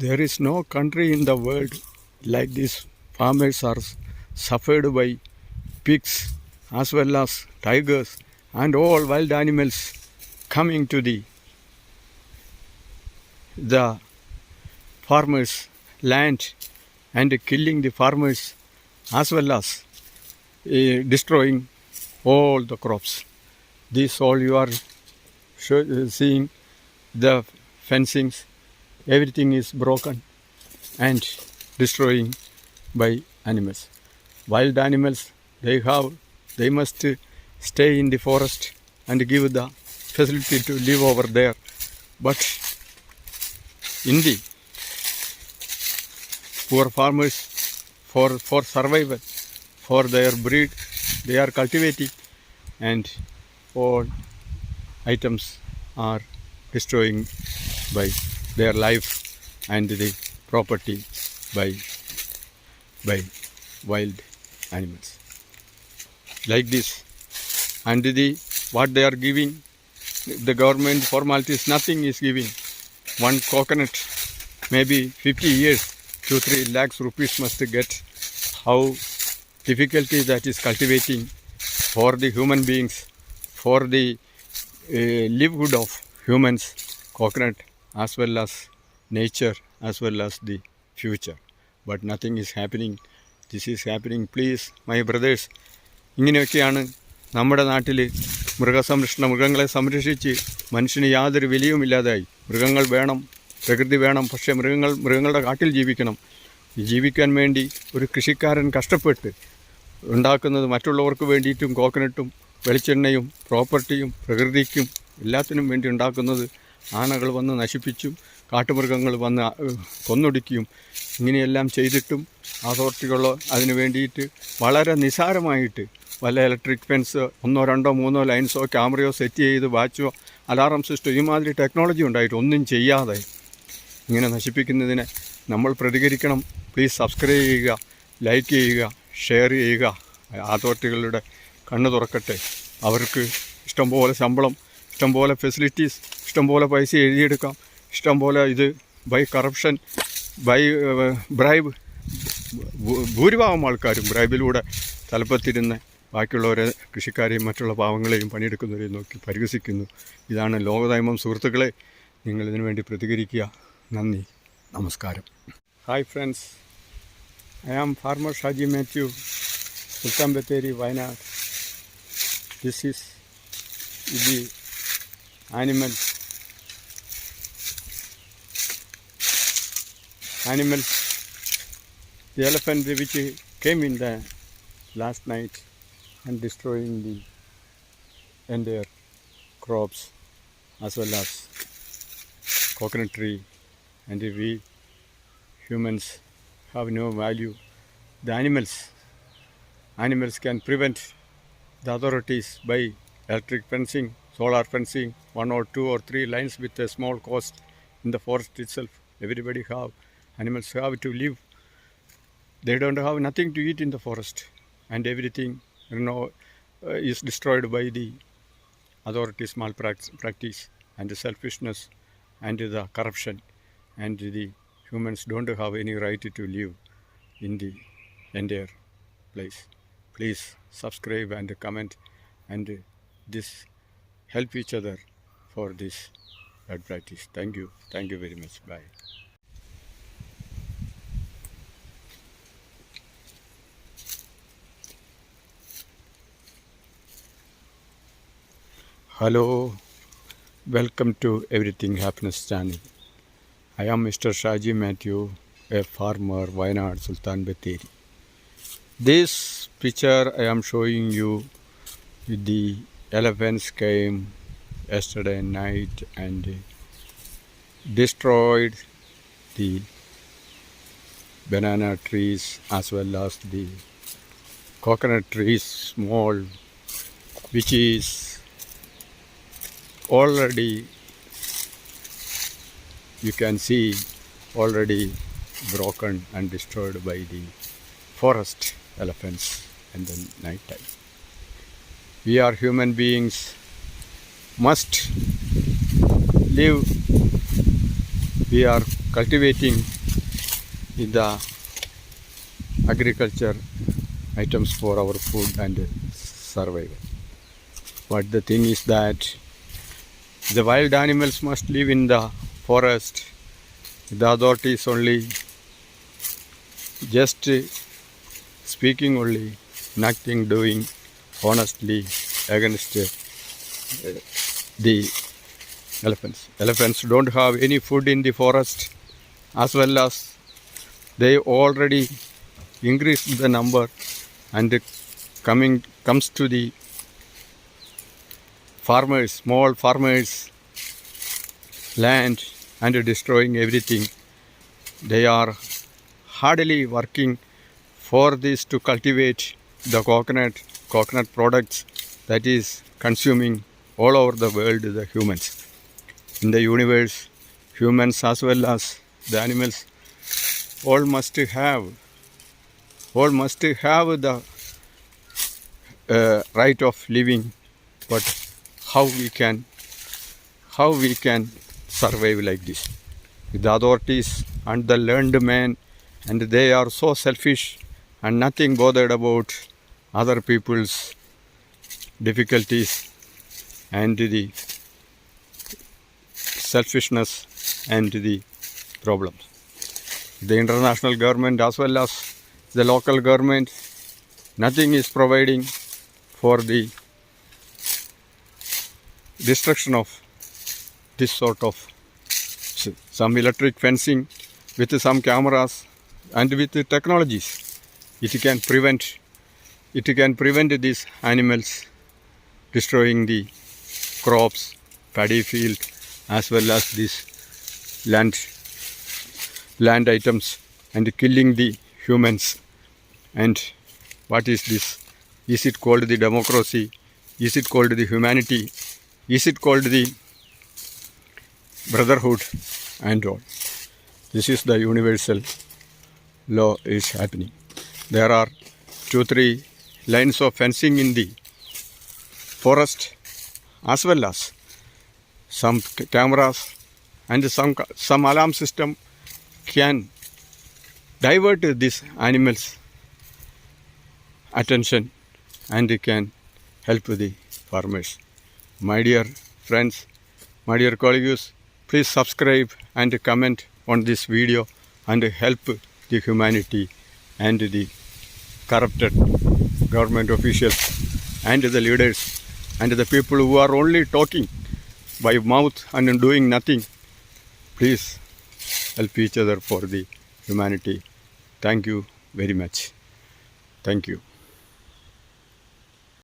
There is no country in the world like this. Farmers are suffered by pigs as well as tigers and all wild animals coming to the farmers' land and killing the farmers as well as destroying all the crops. This all you are seeing, the fencings, everything is broken and destroying by animals. Wild animals, they must stay in the forest and give the facility to live over there. But in the poor farmers, for survival, for their breed, they are cultivating, and all items are destroying by their life and the property by wild animals. Like this, and what they are giving, the government formalities, nothing is giving. One coconut, maybe 50 years, 2-3 lakhs rupees must get. How difficulty that is cultivating for the human beings, for the livelihood of humans, coconut as well as nature as well as the future. But nothing is happening. This is happening. Please, my brothers, ഇങ്ങനെയൊക്കെയാണ് നമ്മുടെ നാട്ടിൽ മൃഗങ്ങളെ സംരക്ഷിച്ച് മനുഷ്യന് യാതൊരു വിലയുമില്ലാതായി. മൃഗങ്ങൾ വേണം, പ്രകൃതി വേണം, പക്ഷേ മൃഗങ്ങളുടെ കാട്ടിൽ ജീവിക്കണം. ജീവിക്കാൻ വേണ്ടി ഒരു കൃഷിക്കാരൻ കഷ്ടപ്പെട്ട് ഉണ്ടാക്കുന്നത് മറ്റുള്ളവർക്ക് വേണ്ടിയിട്ടും കോക്കനട്ടും വെളിച്ചെണ്ണയും പ്രോപ്പർട്ടിയും പ്രകൃതിക്കും എല്ലാത്തിനും വേണ്ടി ഉണ്ടാക്കുന്നത് ആനകൾ വന്ന് നശിപ്പിച്ചും കാട്ടുമൃഗങ്ങൾ വന്ന് കൊന്നൊടുക്കിയും ഇങ്ങനെയെല്ലാം ചെയ്തിട്ടും അതോറിറ്റികൾ അതിന് വേണ്ടിയിട്ട് വളരെ നിസ്സാരമായിട്ട് വല്ല ഇലക്ട്രിക് ഫെൻസ് 1, 2, 3 ലൈൻസോ ക്യാമറയോ സെറ്റ് ചെയ്ത് വാച്ചോ അലാറം സിസ്റ്റം ഇമാതിരി ടെക്നോളജി ഉണ്ടായിട്ട് ഒന്നും ചെയ്യാതെ ഇങ്ങനെ നശിപ്പിക്കുന്നതിനെ നമ്മൾ പ്രതികരിക്കണം. പ്ലീസ് സബ്സ്ക്രൈബ് ചെയ്യുക, ലൈക്ക് ചെയ്യുക, ഷെയർ ചെയ്യുക. അതോറിറ്റികളുടെ കണ്ണ് തുറക്കട്ടെ. അവർക്ക് ഇഷ്ടംപോലെ ശമ്പളം, ഇഷ്ടംപോലെ ഫെസിലിറ്റീസ്, ഇഷ്ടംപോലെ പൈസ എഴുതിയെടുക്കാം, ഇഷ്ടംപോലെ ഇത് ബൈ കറപ്ഷൻ, ബൈ ബ്രൈബ്. ഭൂരിഭാഗം ആൾക്കാരും ബ്രൈബിലൂടെ തലപ്പത്തിരുന്ന് ബാക്കിയുള്ളവരെ, കൃഷിക്കാരെയും മറ്റുള്ള പാവങ്ങളെയും പണിയെടുക്കുന്നവരെയും നോക്കി പരിഹസിക്കുന്നു. ഇതാണ് ലോകനിയമം. സുഹൃത്തുക്കളെ, നിങ്ങളിതിനു വേണ്ടി പ്രതികരിക്കുക. നന്ദി, നമസ്കാരം. Hi friends, I am farmer Shaji Mathew, Sultan Bathery, Wayanad. This is the animals. The elephant which came in the last night and destroying the entire crops as well as coconut tree, and we humans have no value. The animals can prevent the authorities by electric fencing, solar fencing, 1 or 2 or 3 lines with a small cost in the forest itself. Everybody animals have to live. They don't have nothing to eat in the forest, and everything is destroyed by the authorities' malpractice and the selfishness and the corruption, and the humans don't have any right to live in the entire place. Please subscribe and comment, and this help each other for this bad practice. Thank you very much. Bye. Hello, welcome to Everything Happiness channel. I am Mr. Shaji Matthew, a farmer, Wayanad, Sultan Betheri. This picture I am showing you, the elephants came yesterday night and destroyed the banana trees as well as the coconut trees, small, which is already, you can see, already broken and destroyed by the forest elephants in the night time. We are human beings, must live. We are cultivating the agriculture items for our food and survival. But the thing is that the wild animals must live in the forest. The authorities only just speaking only, nothing doing honestly against the elephants. Elephants don't have any food in the forest, as well as they already increased the number, and comes to the farmers, small farmers, land, and destroying everything. They are hardly working for this to cultivate the coconut products that is consuming all over the world, the humans. In the universe, humans as well as the animals all must have the right of living. But how we can survive like this? The authorities and the learned men, and they are so selfish and nothing bothered about other people's difficulties and the selfishness and the problems. The international government as well as the local government, nothing is providing for the destruction of this sort of some electric fencing with some cameras and with the technologies. It can prevent these animals destroying the crops, paddy field, as well as these land items, and killing the humans. And what is this? Is it called the democracy? Is it called the humanity? Is it called the brotherhood and all? This is the universal law is happening. There are 2-3 lines of fencing in the forest, as well as some cameras and some alarm system can divert these animals' attention and can help the farmers. My dear friends, my dear colleagues, please subscribe and comment on this video and help the humanity and the corrupted government officials and the leaders and the people who are only talking by mouth and doing nothing. Please help each other for the humanity. Thank you very much. Thank you.